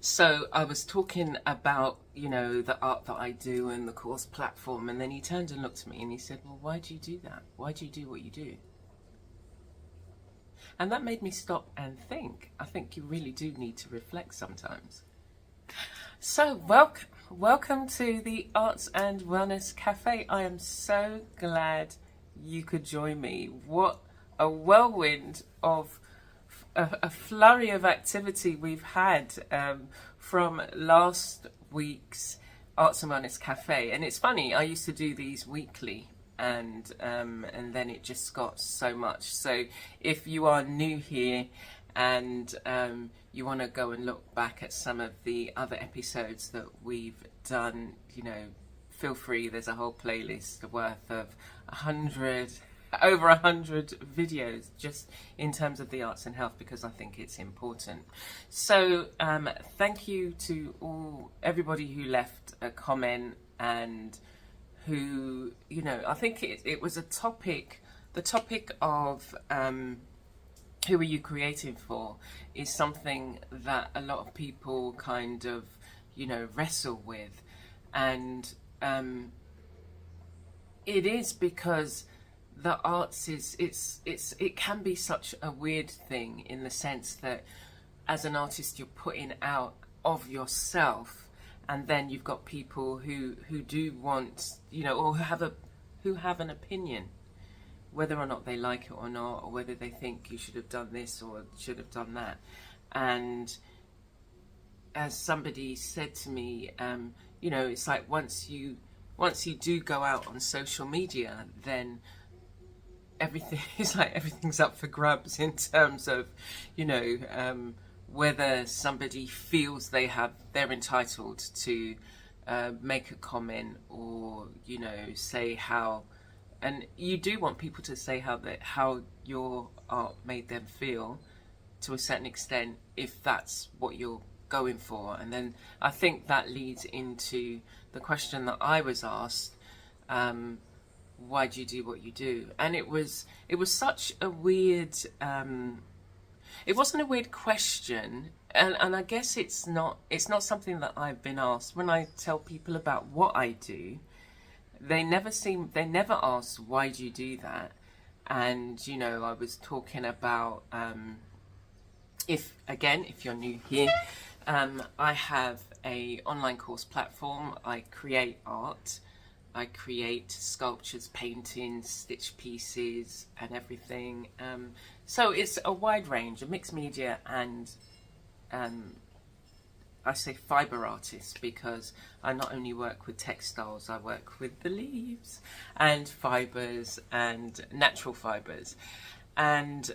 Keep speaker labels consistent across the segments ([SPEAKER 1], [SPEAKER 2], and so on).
[SPEAKER 1] So I was talking about, the art that I do and the course platform, and then he turned and looked at me and he said, well, why do you do that? Why do you do what you do? And that made me stop and think. I think you really do need to reflect sometimes. So welcome to the Arts and Wellness Cafe. I am so glad you could join me. What a whirlwind of a flurry of activity we've had from last week's Arts and Wellness Cafe. And it's funny, I used to do these weekly, and then it just got so much. So if you are new here and you want to go and look back at some of the other episodes that we've done, feel free. There's a whole playlist worth of over 100 videos just in terms of the arts and health, because I think it's important. So thank you to everybody who left a comment and who, I think it was a topic, the topic of who are you creating for is something that a lot of people kind of, wrestle with. And it is because the arts it can be such a weird thing, in the sense that as an artist you're putting out of yourself, and then you've got people who do want, or who have an opinion, whether or not they like it or not, or whether they think you should have done this or should have done that. And as somebody said to me, it's like once you do go out on social media, then everything's up for grabs in terms of, whether somebody feels they're entitled to make a comment, or say how, and you do want people to say how your art made them feel to a certain extent, if that's what you're going for. And then I think that leads into the question that I was asked, why do you do what you do? And it was such a weird, it wasn't a weird question, and I guess it's not something that I've been asked. When I tell people about what I do, they never ask, why do you do that? And I was talking about, if you're new here, I have a online course platform. I create art. I create sculptures, paintings, stitch pieces, and everything. So it's a wide range, a mixed media, and I say fibre artist, because I not only work with textiles, I work with the leaves and fibres and natural fibres, and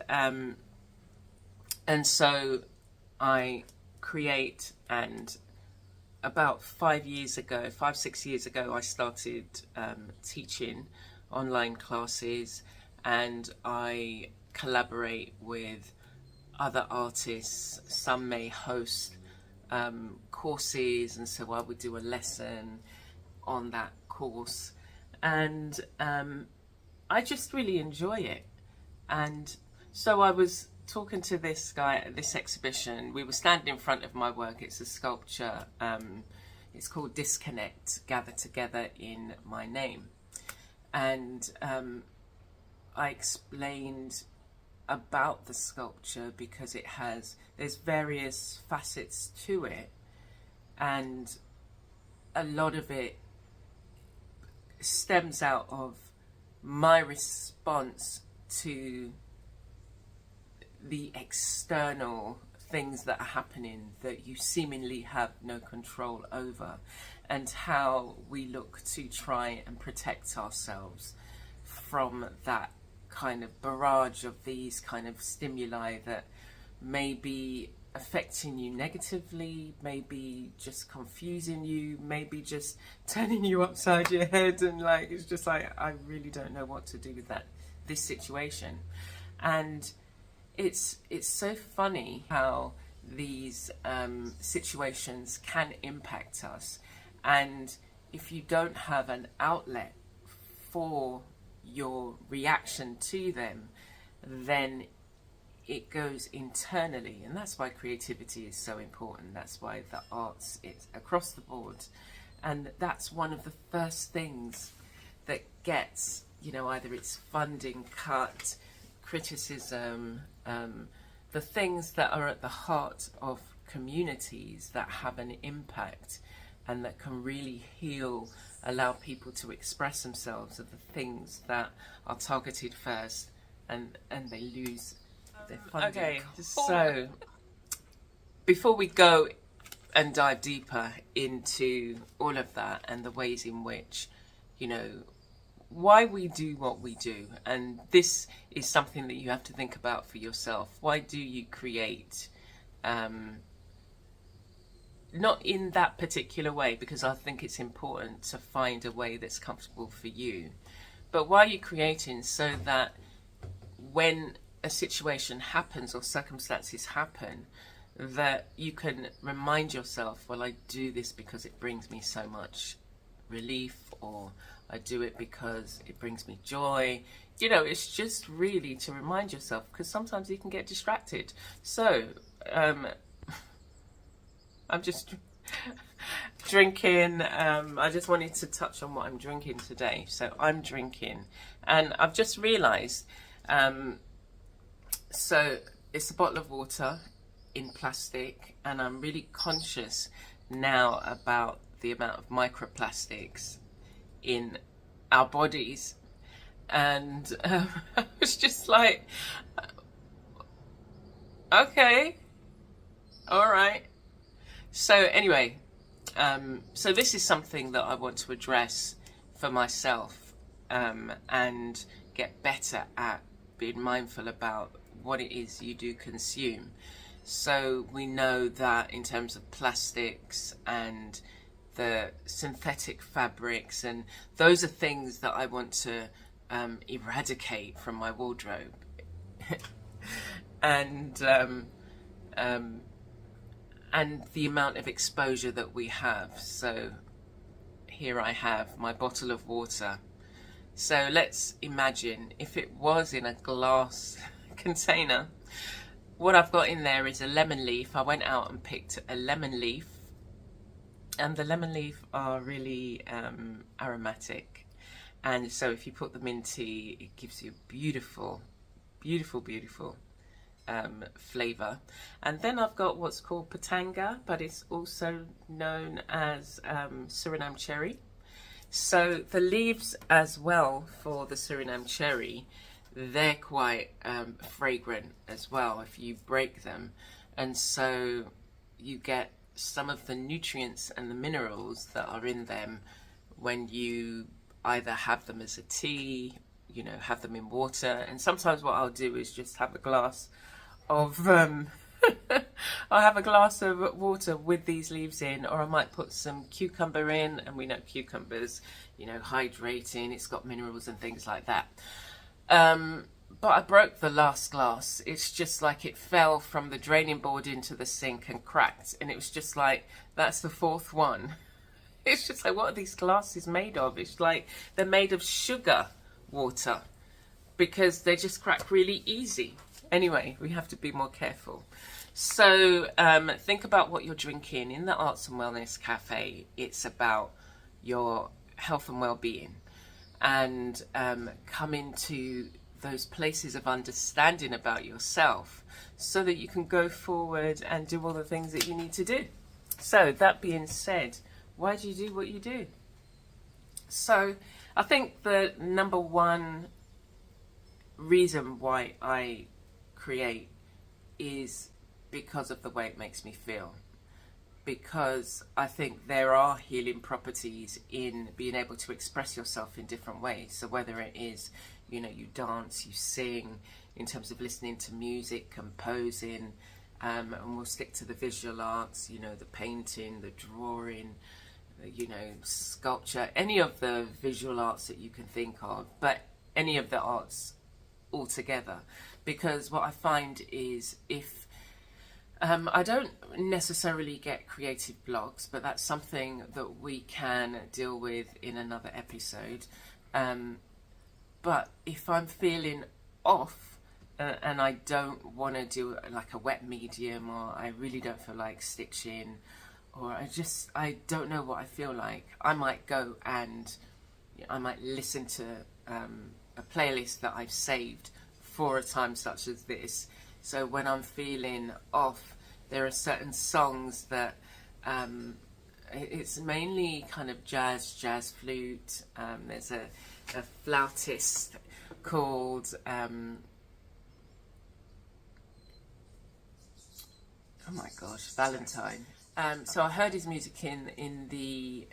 [SPEAKER 1] so I create. And about 6 years ago, I started teaching online classes, and I collaborate with other artists. Some may host courses, and so I would do a lesson on that course, and I just really enjoy it. And so I was talking to this guy at this exhibition. We were standing in front of my work. It's a sculpture. It's called Disconnect, Gather Together in My Name. And I explained about the sculpture because there's various facets to it, and a lot of it stems out of my response to the external things that are happening that you seemingly have no control over, and how we look to try and protect ourselves from that kind of barrage of these kind of stimuli that may be affecting you negatively, maybe just confusing you, maybe just turning you upside your head, and it's just like, I really don't know what to do with this situation. And it's so funny how these situations can impact us, and if you don't have an outlet for your reaction to them, then it goes internally, and that's why creativity is so important. That's why the arts, it's across the board, and that's one of the first things that gets, you know, either it's funding cut, criticism, the things that are at the heart of communities that have an impact and that can really heal, allow people to express themselves, are the things that are targeted first, and they lose their funding. Okay, so before we go and dive deeper into all of that and the ways in which, you know, why we do what we do, and this is something that you have to think about for yourself. Why do you create? Not in that particular way, because I think it's important to find a way that's comfortable for you. But why are you creating? So that when a situation happens or circumstances happen, that you can remind yourself, well, I do this because it brings me so much relief, or I do it because it brings me joy. You know, it's just really to remind yourself, because sometimes you can get distracted. So I'm just drinking. I just wanted to touch on what I'm drinking today. So I'm drinking, and I've just realised, so it's a bottle of water in plastic, and I'm really conscious now about the amount of microplastics in our bodies, and I was just like, okay, all right. So anyway, so this is something that I want to address for myself, and get better at being mindful about what it is you do consume. So we know that in terms of plastics and the synthetic fabrics, and those are things that I want to eradicate from my wardrobe. And the amount of exposure that we have. So here I have my bottle of water. So let's imagine if it was in a glass container. What I've got in there is a lemon leaf. I went out and picked a lemon leaf, and the lemon leaf are really aromatic, and so if you put them in tea, it gives you a beautiful, beautiful, beautiful flavour. And then I've got what's called Patanga, but it's also known as Suriname cherry. So the leaves as well for the Suriname cherry, they're quite fragrant as well if you break them, and so you get some of the nutrients and the minerals that are in them when you either have them as a tea, you know, have them in water. And sometimes what I'll do is just have a glass of I'll have a glass of water with these leaves in, or I might put some cucumber in, and we know cucumbers, you know, hydrating, it's got minerals and things like that. But I broke the last glass. It's just like it fell from the draining board into the sink and cracked, and it was just like, that's the fourth one. It's just like, what are these glasses made of? It's like they're made of sugar water, because they just crack really easy. Anyway, we have to be more careful. So think about what you're drinking. In the Arts and Wellness Cafe, it's about your health and well-being, and coming to those places of understanding about yourself so that you can go forward and do all the things that you need to do. So that being said, why do you do what you do? So I think the number one reason why I create is because of the way it makes me feel. Because I think there are healing properties in being able to express yourself in different ways. So whether it is, you know, you dance, you sing, in terms of listening to music, composing, and we'll stick to the visual arts, you know, the painting, the drawing, you know, sculpture, any of the visual arts that you can think of, but any of the arts altogether. Because what I find is, if I don't necessarily get creative blocks, but that's something that we can deal with in another episode. But if I'm feeling off, and I don't want to do like a wet medium, or I really don't feel like stitching, or I don't know what I feel like, I might go and I might listen to a playlist that I've saved for a time such as this. So when I'm feeling off, there are certain songs that it's mainly kind of jazz flute. There's a flautist called oh my gosh, Valentine. So I heard his music in the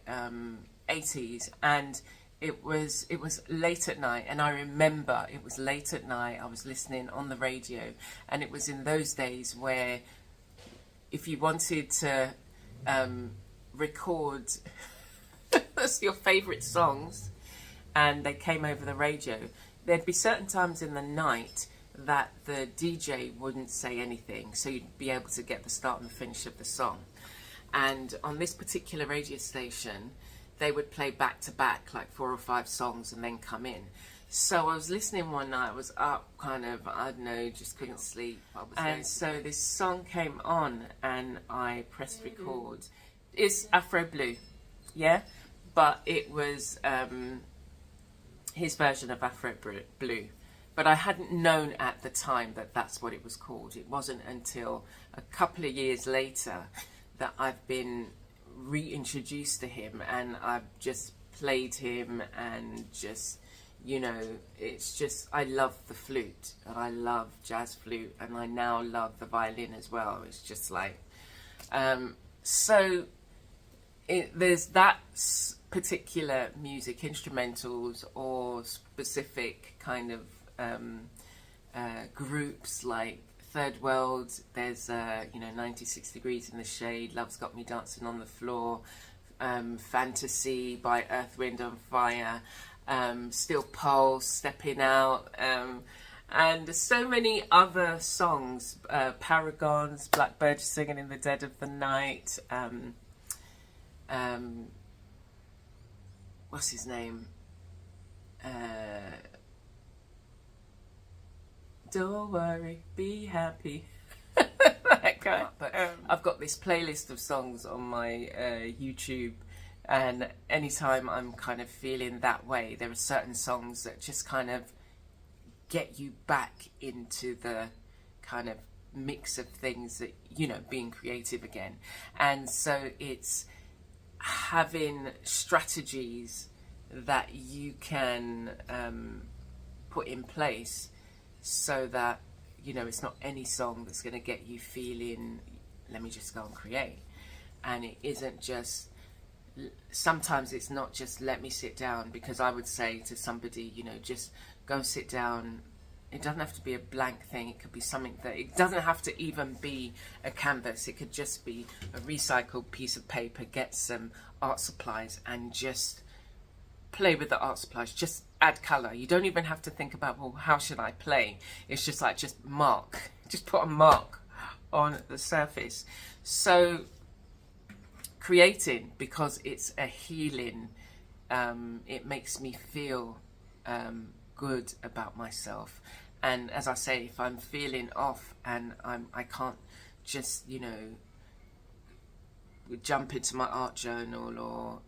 [SPEAKER 1] 80s, and it was late at night, and I remember it was late at night. I was listening on the radio, and it was in those days where if you wanted to record your favourite songs and they came over the radio, there'd be certain times in the night that the DJ wouldn't say anything, so you'd be able to get the start and the finish of the song. And on this particular radio station, they would play back to back like 4 or 5 songs and then come in. So I was listening one night, I was up kind of, I don't know, just couldn't sleep. And so this song came on and I pressed record. It's Afro Blue, yeah? But it was his version of Afro Blue. But I hadn't known at the time that that's what it was called. It wasn't until a couple of years later that I've been reintroduced to him, and I've just played him, and just, you know, it's just, I love the flute, and I love jazz flute, and I now love the violin as well. It's just like, so there's that particular music, instrumentals or specific kind of groups like Third World. There's 96 Degrees in the Shade, Love's Got Me Dancing on the Floor, Fantasy by Earth, Wind and Fire, Still Pulse, Stepping Out, and so many other songs, Paragons, Blackbird Singing in the Dead of the Night, what's his name, Don't Worry, Be Happy. That guy. But I've got this playlist of songs on my YouTube, and anytime I'm kind of feeling that way, there are certain songs that just kind of get you back into the kind of mix of things that, you know, being creative again. And so it's having strategies that you can put in place so that, you know, it's not any song that's going to get you feeling, let me just go and create. And it isn't just, sometimes it's not just let me sit down, because I would say to somebody, you know, just go sit down. It doesn't have to be a blank thing. It could be something that, it doesn't have to even be a canvas. It could just be a recycled piece of paper. Get some art supplies and just play with the art supplies. Just add colour. You don't even have to think about, well, how should I play? It's just like, just mark. Just put a mark on the surface. So creating, because it's a healing, it makes me feel good about myself. And as I say, if I'm feeling off and I can't just, you know, jump into my art journal, or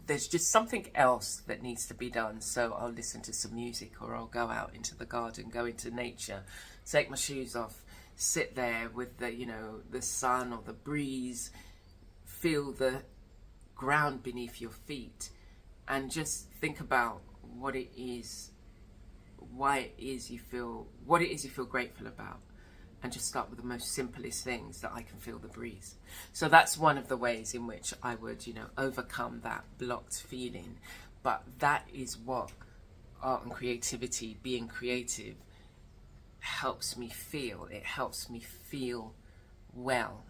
[SPEAKER 1] there's just something else that needs to be done, so I'll listen to some music, or I'll go out into the garden, go into nature, take my shoes off, sit there with the, you know, the sun or the breeze, feel the ground beneath your feet, and just think about what it is, why it is you feel, what it is you feel grateful about, and just start with the most simplest things, that I can feel the breeze. So that's one of the ways in which I would, you know, overcome that blocked feeling. But that is what art and creativity, being creative, helps me feel. It helps me feel well.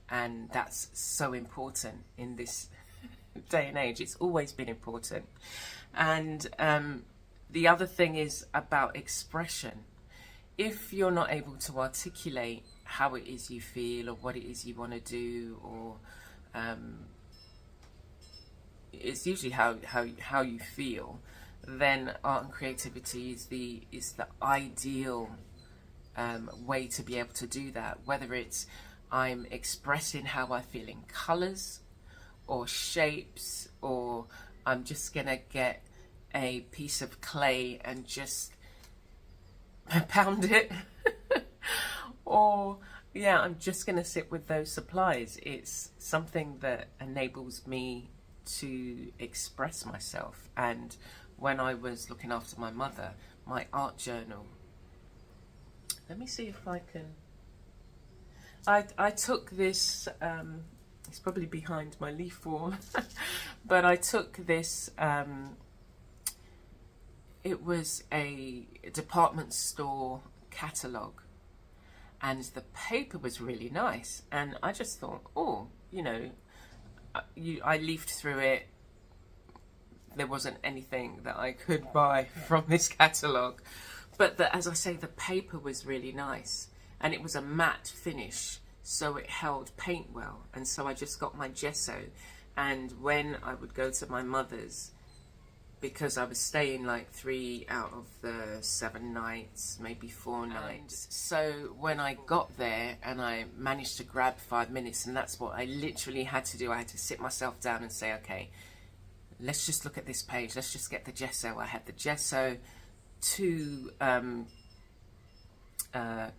[SPEAKER 1] And that's so important in this day and age. It's always been important. And the other thing is about expression. If you're not able to articulate how it is you feel, or what it is you want to do, or it's usually how you feel, then art and creativity is the ideal way to be able to do that, whether it's I'm expressing how I feel in colours or shapes, or I'm just gonna get a piece of clay and just pound it or yeah, I'm just gonna sit with those supplies. It's something that enables me to express myself. And when I was looking after my mother, my art journal, let me see if I can, I took this, it's probably behind my leaf form, but I took this, it was a department store catalogue, and the paper was really nice, and I just thought, oh, you know, I leafed through it. There wasn't anything that I could buy from this catalogue, but as I say, the paper was really nice, and it was a matte finish, so it held paint well. And so I just got my gesso, and when I would go to my mother's, because I was staying like 3 out of the 7 nights, maybe 4 nights. So when I got there and I managed to grab 5 minutes, and that's what I literally had to do. I had to sit myself down and say, okay, let's just look at this page. Let's just get the gesso. I had the gesso, 2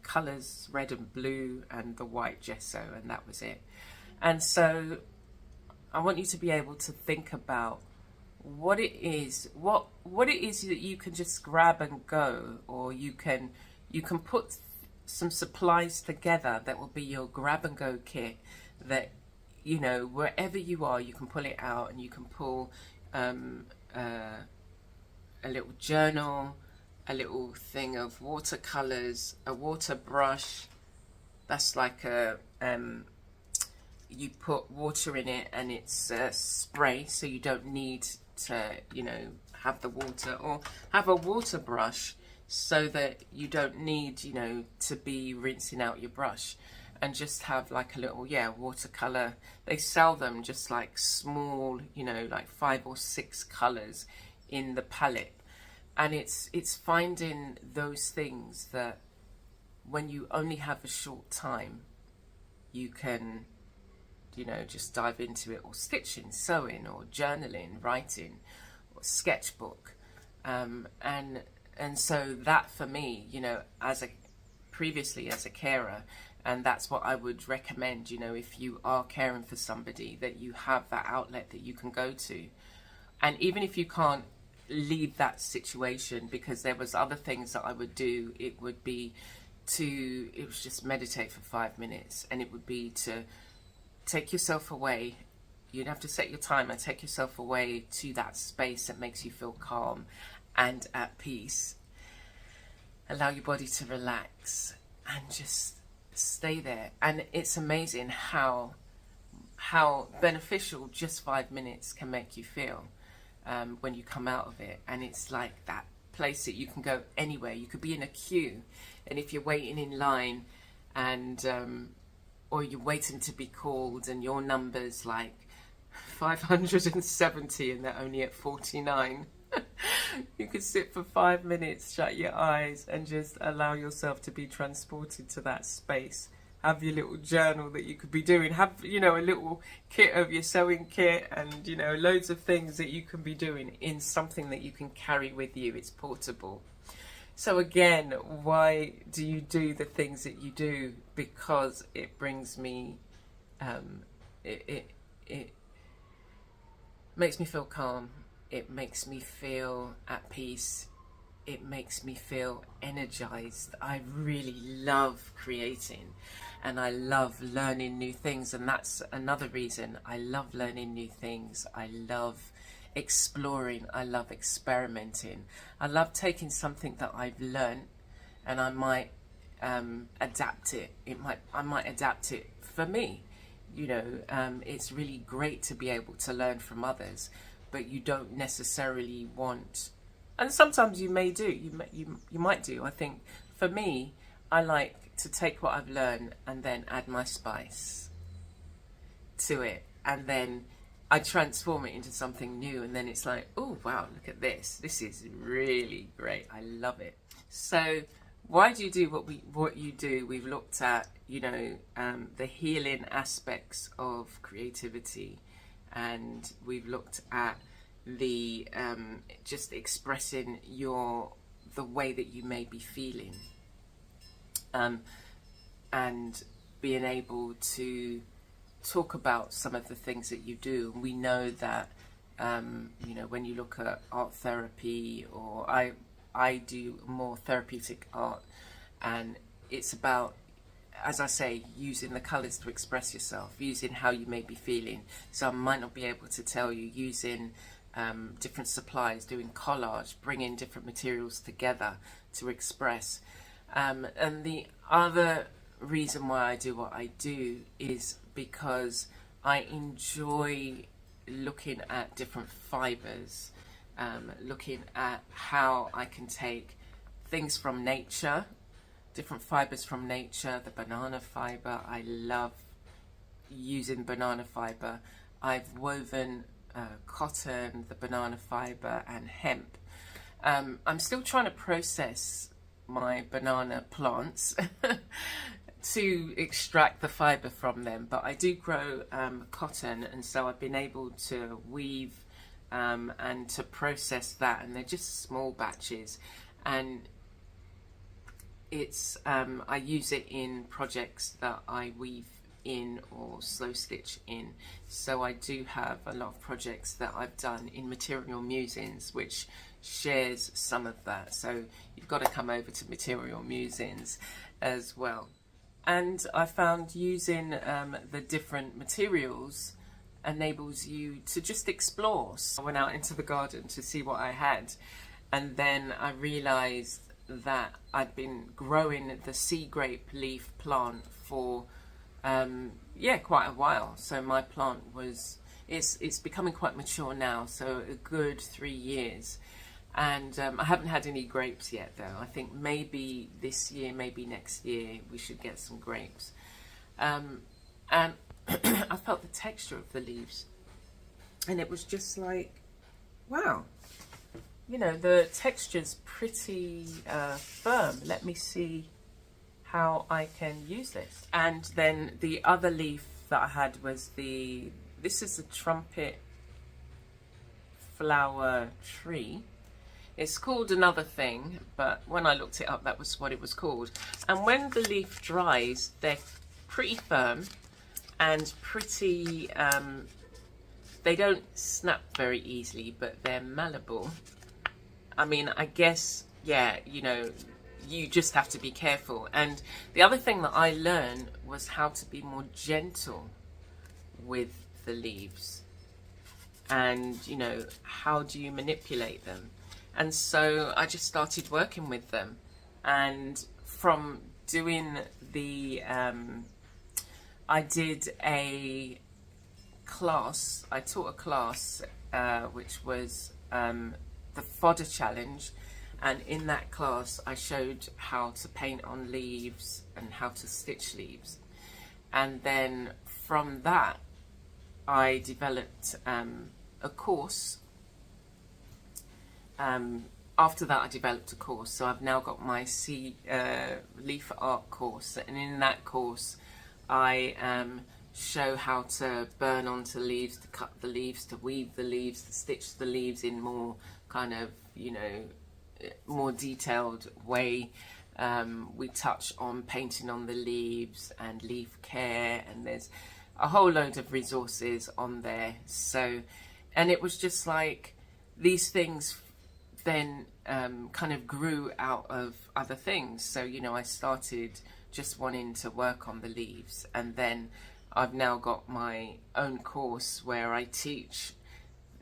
[SPEAKER 1] colours, red and blue, and the white gesso, and that was it. And so I want you to be able to think about what it is that you can just grab and go, or you can put some supplies together that will be your grab and go kit, that, you know, wherever you are, you can pull it out, and you can pull a little journal, a little thing of watercolors, a water brush. That's like a you put water in it, and it's a spray, so you don't need to, you know, have the water, or have a water brush so that you don't need, you know, to be rinsing out your brush, and just have like a little, yeah, watercolor. They sell them just like small, you know, like 5 or 6 colors in the palette. And it's finding those things that when you only have a short time, you can, you know, just dive into it, or stitching, sewing, or journaling, writing, or sketchbook, and so that for me, you know, previously as a carer, and that's what I would recommend, you know, if you are caring for somebody, that you have that outlet that you can go to. And even if you can't leave that situation, because there was other things that I would do, it was just meditate for 5 minutes, and it would be to take yourself away. You'd have to set your timer, take yourself away to that space that makes you feel calm and at peace. Allow your body to relax and just stay there. And it's amazing how beneficial just 5 minutes can make you feel when you come out of it. And it's like that place that you can go anywhere. You could be in a queue, and if you're waiting in line, and or you're waiting to be called, and your number's like 570 and they're only at 49, you could sit for 5 minutes, shut your eyes, and just allow yourself to be transported to that space. Have your little journal that you could be doing. Have, you know, a little kit of your sewing kit, and, you know, loads of things that you can be doing in something that you can carry with you. It's portable. So again, why do you do the things that you do? Because it brings me, it makes me feel calm. It makes me feel at peace. It makes me feel energized. I really love creating, and I love learning new things. And that's another reason I love learning new things. I love exploring. I love experimenting. I love taking something that I've learned, and I might adapt it. I might adapt it for me. You know, it's really great to be able to learn from others, but you don't necessarily want, and sometimes you may do, you might do. I think for me, I like to take what I've learned and then add my spice to it, and then I transform it into something new, and then it's like, oh wow, look at this. This is really great. I love it. So why do you do what you do? We've looked at, the healing aspects of creativity, and we've looked at the just expressing the way that you may be feeling, and being able to talk about some of the things that you do. We know that when you look at art therapy, or I do more therapeutic art, and it's about, as I say, using the colours to express yourself, using how you may be feeling. So I might not be able to tell you, using different supplies, doing collage, bringing different materials together to express. And the other reason why I do what I do is because I enjoy looking at different fibres, looking at how I can take things from nature, different fibres from nature. The banana fibre, I love using banana fibre. I've woven cotton, the banana fibre, and hemp. I'm still trying to process my banana plants to extract the fibre from them, but I do grow cotton, and so I've been able to weave and to process that, and they're just small batches, and it's I use it in projects that I weave in or slow stitch in. So I do have a lot of projects that I've done in Material Musings, which shares some of that. So you've got to come over to Material Musings as well. And I found using the different materials enables you to just explore. So I went out into the garden to see what I had, and then I realized that I'd been growing the sea grape leaf plant for quite a while. So my plant it's becoming quite mature now, so a good 3 years, and I haven't had any grapes yet though. I think maybe this year, maybe next year we should get some grapes. And I felt the texture of the leaves, and it was just like, wow, the texture's pretty firm. Let me see how I can use this. And then the other leaf that I had was this is a trumpet flower tree. It's called another thing, but when I looked it up, that was what it was called. And when the leaf dries, they're pretty firm and pretty, they don't snap very easily, but they're malleable. I mean, I guess, you just have to be careful. And the other thing that I learned was how to be more gentle with the leaves, and how do you manipulate them. And so I just started working with them, and from doing the I did a class, I taught a class which was the fodder challenge, and in that class I showed how to paint on leaves and how to stitch leaves. And then from that I developed a course. After that I developed a course, so I've now got my leaf art course, and in that course I show how to burn onto leaves, to cut the leaves, to weave the leaves, to stitch the leaves in more kind of, more detailed way. We touch on painting on the leaves and leaf care, and there's a whole load of resources on there. So, and it was just like these things then kind of grew out of other things. So, I started just wanting to work on the leaves, and then I've now got my own course where I teach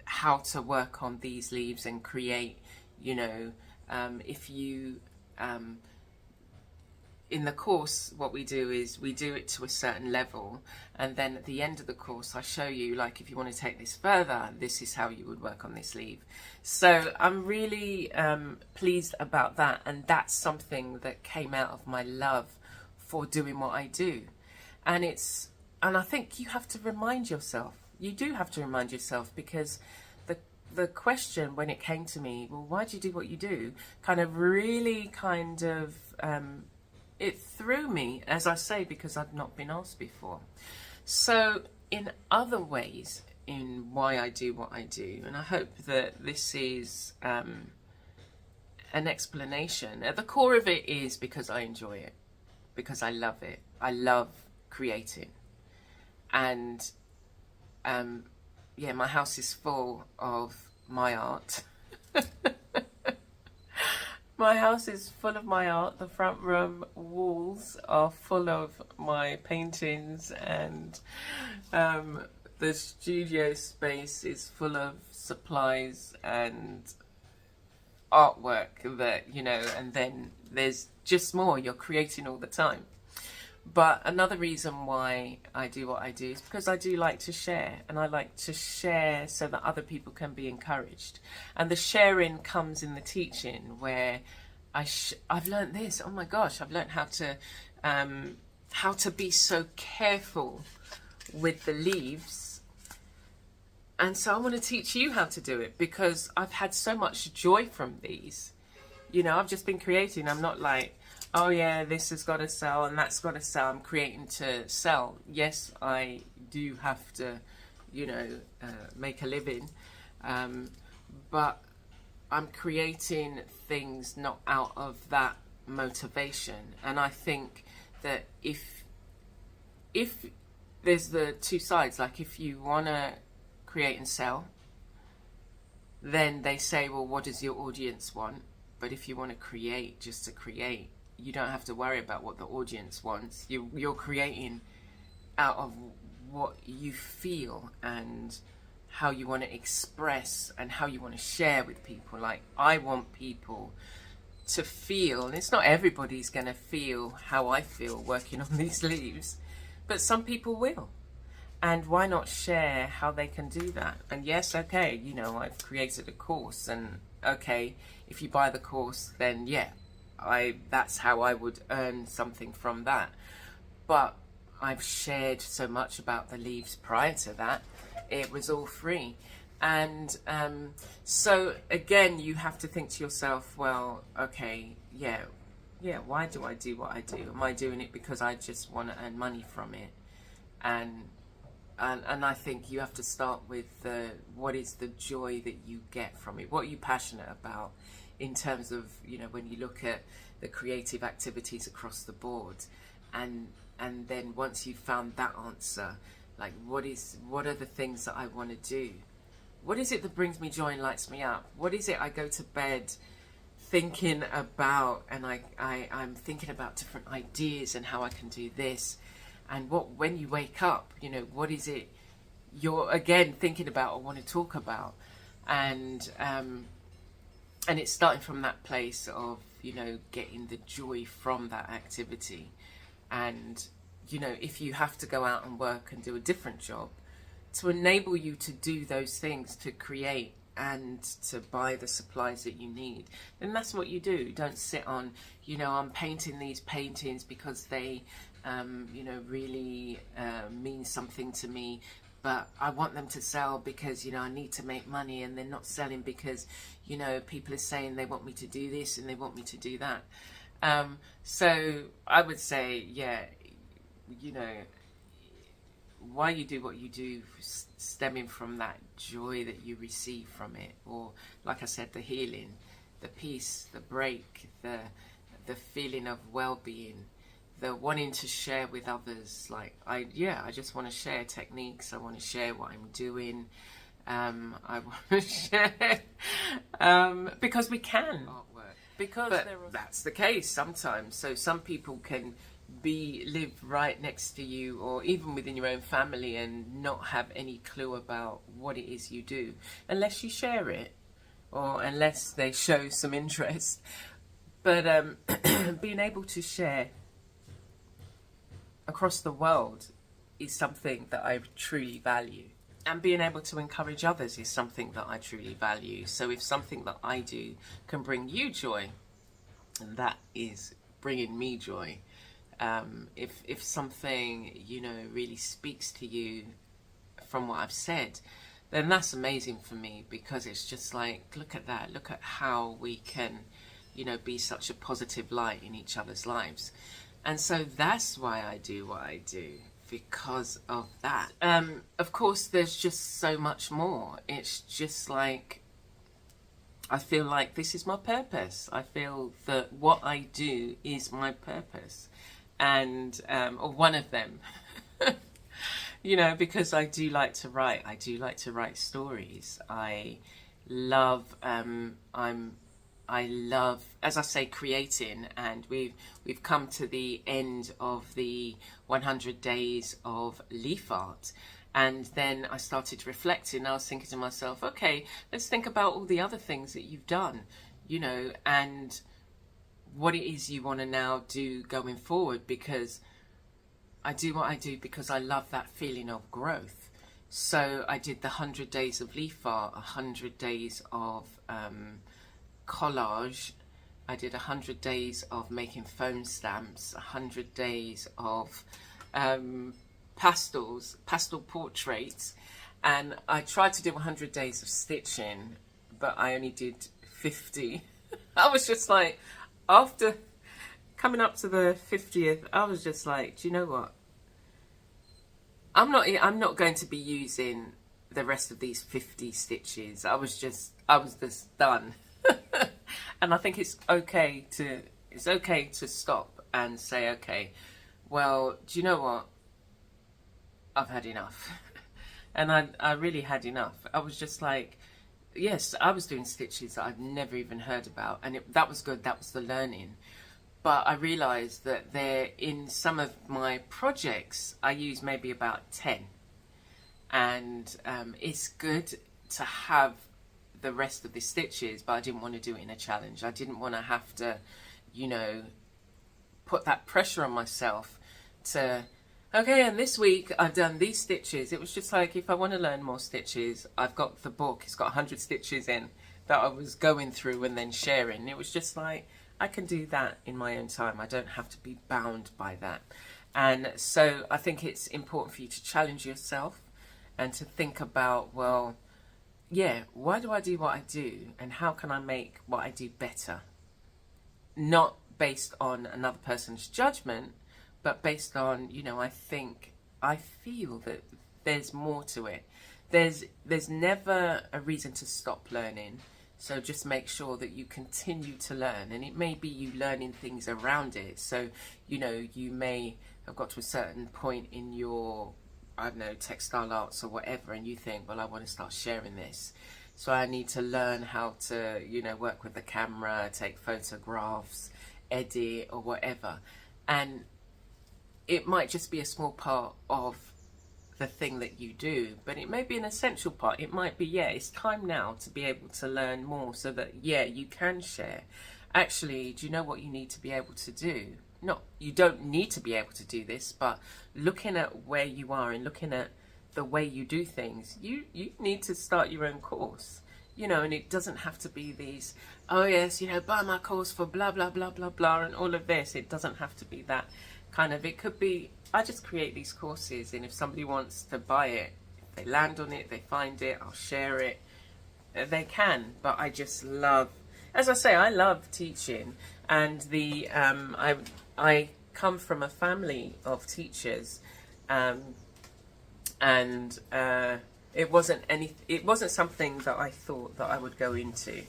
[SPEAKER 1] how to work on these leaves and create, if you in the course, what we do is we do it to a certain level, and then at the end of the course I show you, like, if you want to take this further, this is how you would work on this leaf. So I'm really pleased about that, and that's something that came out of my love for doing what I do. And I think you have to remind yourself, you do have to remind yourself, because the question when it came to me, well, why do you do what you do, kind of really kind of it threw me, as I say, because I'd not been asked before. So in other ways, in why I do what I do, and I hope that this is an explanation. At the core of it is because I enjoy it, because I love it. I love creating. And yeah, my house is full of my art. My house is full of my art. The front room walls are full of my paintings, and the studio space is full of supplies and artwork that, you know, and then there's just more. You're creating all the time. But another reason why I do what I do is because I do like to share, and I like to share so that other people can be encouraged. And the sharing comes in the teaching, where I've learned this. Oh my gosh, I've learned how to be so careful with the leaves. And so I want to teach you how to do it, because I've had so much joy from these. You know, I've just been creating. I'm not like, oh yeah, this has got to sell and that's got to sell. I'm creating to sell. Yes, I do have to, you know, make a living. But I'm creating things not out of that motivation. And I think that if there's the two sides, like if you want to create and sell, then they say, well, what does your audience want? But if you want to create just to create, you don't have to worry about what the audience wants. You're creating out of what you feel and how you want to express and how you want to share with people. Like, I want people to feel, and it's not everybody's going to feel how I feel working on these leaves, but some people will. And why not share how they can do that? And yes, okay, you know, I've created a course, and okay, if you buy the course, then yeah, that's how I would earn something from that. But I've shared so much about the leaves prior to that. It was all free. And so again, you have to think to yourself, well, okay, yeah, why do I do what I do? Am I doing it because I just want to earn money from it? And I think you have to start with what is the joy that you get from it? What are you passionate about? In terms of, you know, when you look at the creative activities across the board, and then once you've found that answer, like what are the things that I want to do? What is it that brings me joy and lights me up? What is it I go to bed thinking about, and I'm thinking about different ideas and how I can do this, and when you wake up, you know, what is it you're again thinking about or want to talk about? And it's starting from that place of, you know, getting the joy from that activity. And, you know, if you have to go out and work and do a different job, to enable you to do those things, to create and to buy the supplies that you need, then that's what you do. Don't sit on, you know, I'm painting these paintings because they, you know, really mean something to me. But I want them to sell because, you know, I need to make money, and they're not selling because, you know, people are saying they want me to do this and they want me to do that. So I would say, yeah, you know, why you do what you do stemming from that joy that you receive from it, or like I said, the healing, the peace, the break, the feeling of well-being, the wanting to share with others. Like I just want to share techniques. I want to share what I'm doing. I want to share because we can. But that's the case sometimes. So some people can live right next to you, or even within your own family, and not have any clue about what it is you do unless you share it, or unless they show some interest. But being able to share across the world is something that I truly value, and being able to encourage others is something that I truly value. So if something that I do can bring you joy, and that is bringing me joy. If something, you know, really speaks to you from what I've said, then that's amazing for me, because it's just like, look at that, look at how we can, you know, be such a positive light in each other's lives. And so that's why I do what I do, because of that. Of course, there's just so much more. It's just like, I feel like this is my purpose. I feel that what I do is my purpose, and or one of them. You know, because I do like to write. I do like to write stories. I love I love, as I say, creating, and we've come to the end of the 100 days of leaf art. And then I started reflecting. I was thinking to myself, okay, let's think about all the other things that you've done, you know, and what it is you want to now do going forward, because I do what I do because I love that feeling of growth. So I did the 100 days of leaf art, 100 days of collage. I did 100 days of making foam stamps, 100 days of pastel portraits, and I tried to do 100 days of stitching, but I only did 50. I was just like, after coming up to the 50th, I was just like, do you know what? I'm not going to be using the rest of these 50 stitches. I was just done. And I think it's okay to stop and say, okay, well, do you know what? I've had enough. And I really had enough. I was just like, yes, I was doing stitches that I've never even heard about, and that was good. That was the learning. But I realised that in some of my projects, I use maybe about 10. And it's good to have the rest of the stitches, but I didn't want to do it in a challenge. I didn't want to have to, you know, put that pressure on myself to, okay, and this week I've done these stitches. It was just like, if I want to learn more stitches, I've got the book. It's got 100 stitches in that I was going through and then sharing. It was just like, I can do that in my own time. I don't have to be bound by that. And so I think it's important for you to challenge yourself and to think about, well, yeah, why do I do what I do, and how can I make what I do better? Not based on another person's judgment, but based on, you know, I feel that there's more to it. There's never a reason to stop learning. So just make sure that you continue to learn, and it may be you learning things around it. So, you know, you may have got to a certain point in your, I don't know, textile arts or whatever, and you think, well, I want to start sharing this. So I need to learn how to, you know, work with the camera, take photographs, edit or whatever. And it might just be a small part of the thing that you do, but it may be an essential part. It might be, yeah, it's time now to be able to learn more so that, yeah, you can share. Actually, do you know what you need to be able to do? Not, you don't need to be able to do this, but looking at where you are and looking at the way you do things, you need to start your own course, you know. And it doesn't have to be these, oh yes, you know, buy my course for blah blah blah blah blah and all of this. It doesn't have to be that kind of, it could be, I just create these courses, and if somebody wants to buy it, if they land on it, they find it, I'll share it, they can. But I just love, as I say, I love teaching, and the I come from a family of teachers, and it wasn't something that I thought that I would go into.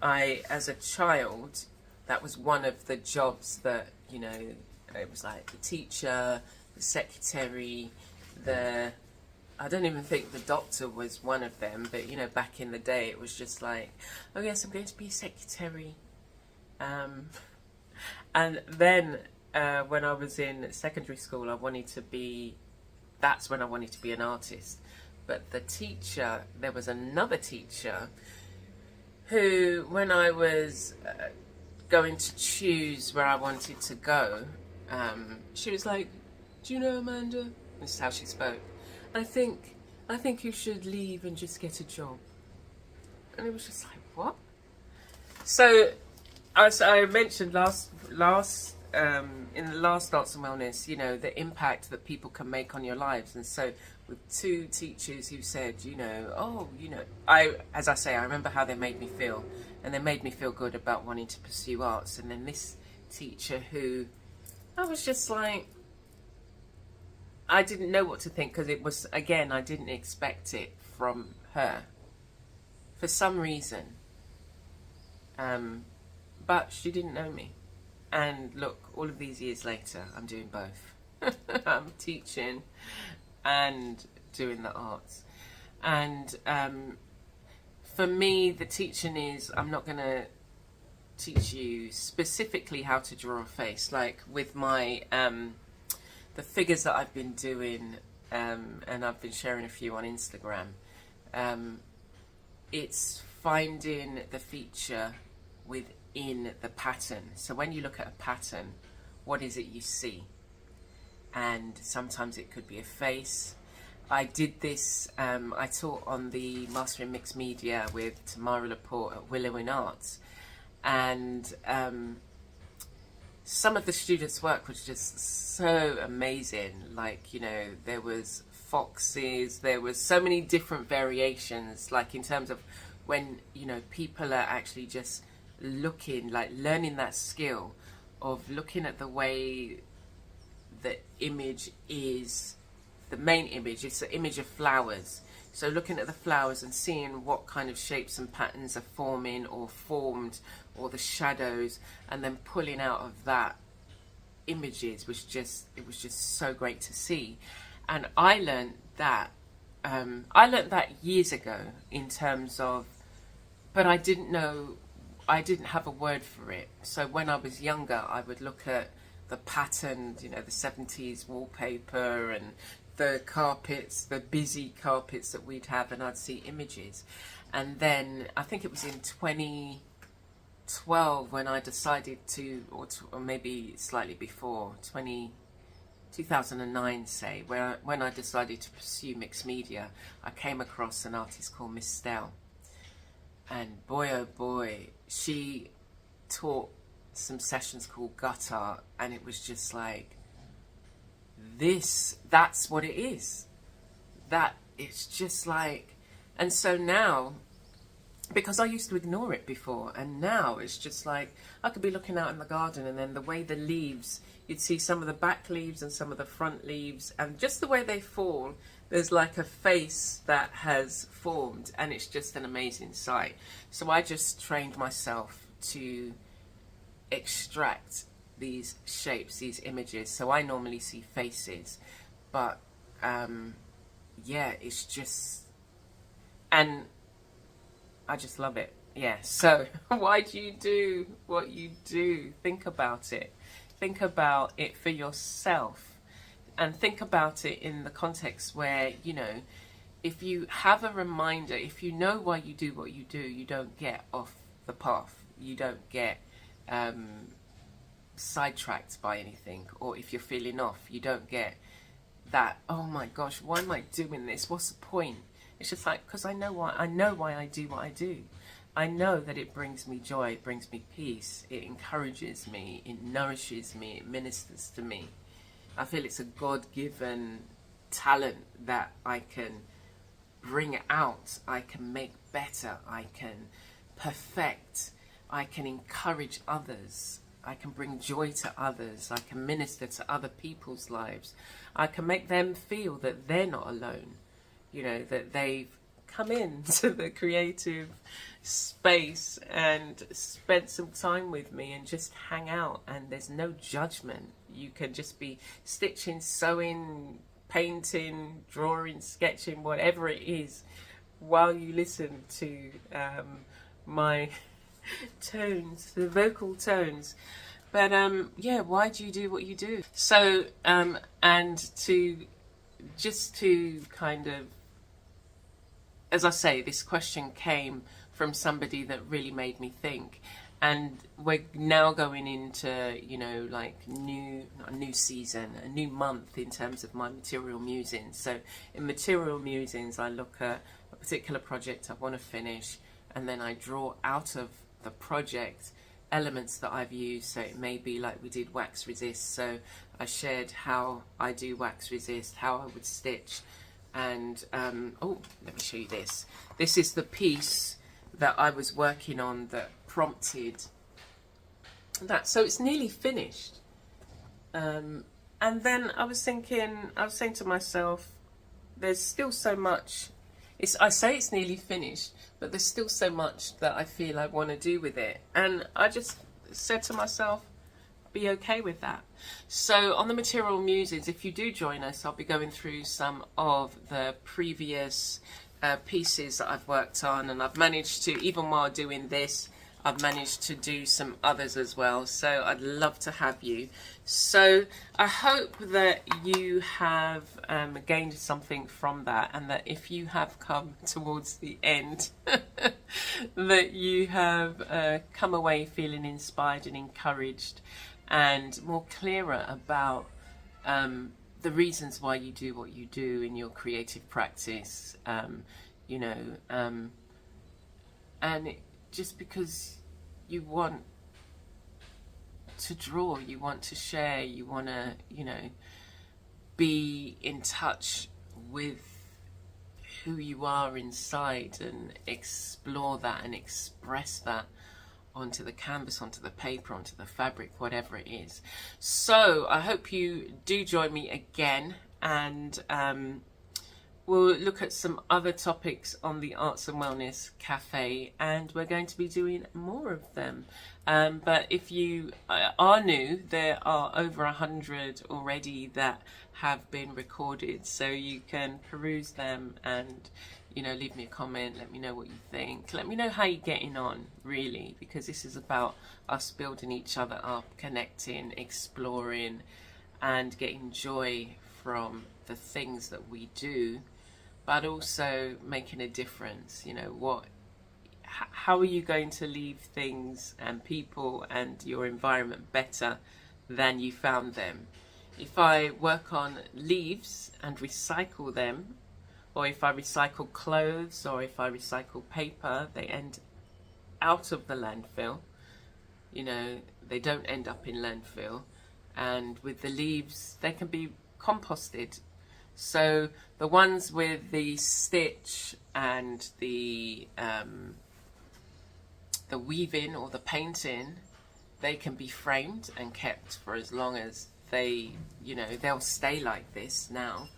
[SPEAKER 1] As a child, that was one of the jobs that, you know, it was like the teacher, the secretary, I don't even think the doctor was one of them, but, you know, back in the day, it was just like, oh yes, I'm going to be a secretary. And then when I was in secondary school, that's when I wanted to be an artist. But the teacher, there was another teacher who, when I was going to choose where I wanted to go, she was like, do you know, Amanda? This is how she spoke. I think you should leave and just get a job. And it was just like, what? So, as I mentioned in the last Arts and Wellness, you know, the impact that people can make on your lives. And so with two teachers who said, as I say, I remember how they made me feel, and they made me feel good about wanting to pursue arts. And then this teacher who I was just like, I didn't know what to think, because it was, again, I didn't expect it from her for some reason. But she didn't know me. And look, all of these years later, I'm doing both. I'm teaching and doing the arts. And for me, the teaching is, I'm not going to teach you specifically how to draw a face. Like with my the figures that I've been doing, and I've been sharing a few on Instagram, it's finding the feature within the pattern. So when you look at a pattern, what is it you see? And sometimes it could be a face. I did this, I taught on the Mastering Mixed Media with Tamara Laporte at Willow in Arts, and some of the students' work was just so amazing. Like, there was foxes, there was so many different variations, like in terms of when, people are actually just looking, like learning that skill of looking at the way the image is, the main image, it's an image of flowers. So looking at the flowers and seeing what kind of shapes and patterns are forming or formed, or the shadows, and then pulling out of that images was just, it was just so great to see. And I learned that years ago in terms of, but I didn't know, I didn't have a word for it. So when I was younger, I would look at the pattern, the 70s wallpaper and the carpets, the busy carpets that we'd have, and I'd see images. And then I think it was in 2012 when I decided to, or maybe slightly before, 2009 say, when I decided to pursue mixed media, I came across an artist called Miss Stell. And boy oh boy, she taught some sessions called gut art, and it was just like, that's what it is. That it's just like, and so now, because I used to ignore it before, and now it's just like, I could be looking out in the garden, and then the way the leaves, you'd see some of the back leaves and some of the front leaves, and just the way they fall, there's like a face that has formed, and it's just an amazing sight. So I just trained myself to extract these shapes, these images. So I normally see faces, but yeah, it's just, and I just love it. Yeah, so why do you do what you do? Think about it. Think about it for yourself, and think about it in the context where, if you have a reminder, if you know why you do what you do, you don't get off the path. You don't get sidetracked by anything. Or if you're feeling off, you don't get that, oh my gosh, why am I doing this? What's the point? It's just like, because I know why I do what I do. I know that it brings me joy, it brings me peace, it encourages me, it nourishes me, it ministers to me. I feel it's a God-given talent that I can bring out, I can make better, I can perfect, I can encourage others, I can bring joy to others, I can minister to other people's lives, I can make them feel that they're not alone, that they've come into the creative space and spent some time with me and just hang out, and there's no judgment. You can just be stitching, sewing, painting, drawing, sketching, whatever it is, while you listen to my tones, the vocal tones. But yeah, why do you do what you do? So and to kind of, as I say, this question came from somebody that really made me think. And we're now going into, like a new season, a new month in terms of my material musings. So in material musings, I look at a particular project I want to finish, and then I draw out of the project elements that I've used. So it may be like we did wax resist. So I shared how I do wax resist, how I would stitch And oh, let me show you this. This is the piece that I was working on that prompted that. So it's nearly finished. And then I was saying to myself, there's still so much. I say it's nearly finished, but there's still so much that I feel I want to do with it. And I just said to myself, be okay with that. So on the Material Muses, if you do join us, I'll be going through some of the previous pieces that I've worked on, and I've managed to, even while doing this, I've managed to do some others as well. So I'd love to have you. So I hope that you have gained something from that, and that if you have come towards the end, that you have come away feeling inspired and encouraged and more clearer about the reasons why you do what you do in your creative practice, and just because you want to draw, you want to share, you want to, be in touch with who you are inside and explore that and express that onto the canvas, onto the paper, onto the fabric, whatever it is. So I hope you do join me again, and we'll look at some other topics on the Arts and Wellness Cafe, and we're going to be doing more of them. But if you are new, there are over 100 already that have been recorded, so you can peruse them and leave me a comment, let me know what you think, let me know how you're getting on, really, because this is about us building each other up, connecting, exploring, and getting joy from the things that we do, but also making a difference. How are you going to leave things and people and your environment better than you found them? If I work on leaves and recycle them, or if I recycle clothes, or if I recycle paper, they end out of the landfill. They don't end up in landfill. And with the leaves, they can be composted. So the ones with the stitch and the weaving or the painting, they can be framed and kept for as long as they'll stay like this now.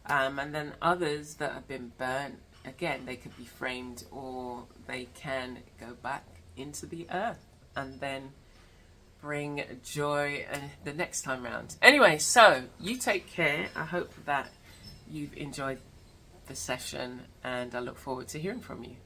[SPEAKER 1] And then others that have been burnt, again, they could be framed, or they can go back into the earth and then bring joy the next time round. Anyway, so you take care. I hope that you've enjoyed the session, and I look forward to hearing from you.